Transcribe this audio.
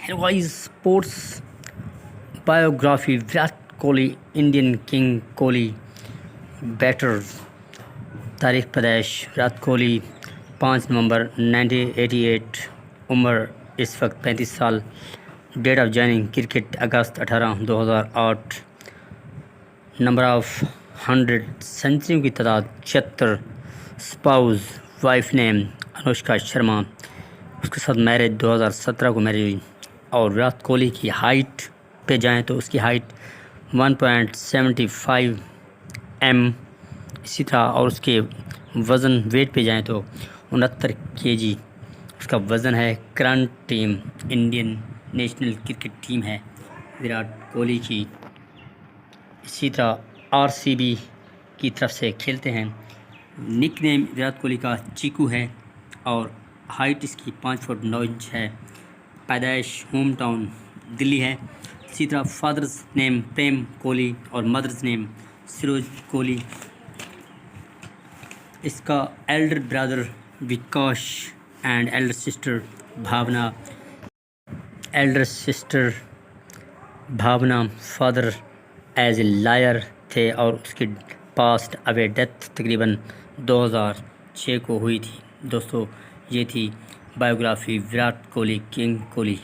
Hello guys, sports biography Virat Kohli, Indian King Kohli, batters तारीख पैदाइश विराट कोहली 5 नवंबर 1988, उम्र इस वक्त 35 साल। Date of joining cricket August 18 2008। Number of 100 सेंचुरियों की तादाद 76। Spouse wife name Anushka Sharma, उसके साथ मैरिज 2017 को मैरिज हुई। और विराट कोहली की हाइट पे जाएं तो उसकी हाइट 1.75 इसी तरह, और उसके वज़न वेट पे जाएं तो 69 kg उसका वज़न है। Current team Indian national cricket team है विराट कोहली की। इसी तरह आरसीबी की तरफ से खेलते हैं। निक नेम विराट कोहली का चीकू है और हाइट इसकी 5 फुट 9 इंच है। पैदाइश होम टाउन दिल्ली है। इसी तरह फादर्स नेम प्रेम कोहली और मदर्स नेम सिरोज कोहली। इसका elder brother Vikas and elder sister Bhavna. Elder sister Bhavna father as a lawyer थे और उसकी पास्ट अवे डेथ तकरीबन 2006 को हुई थी। दोस्तों, ये थी बायोग्राफी विराट कोहली, किंग कोहली।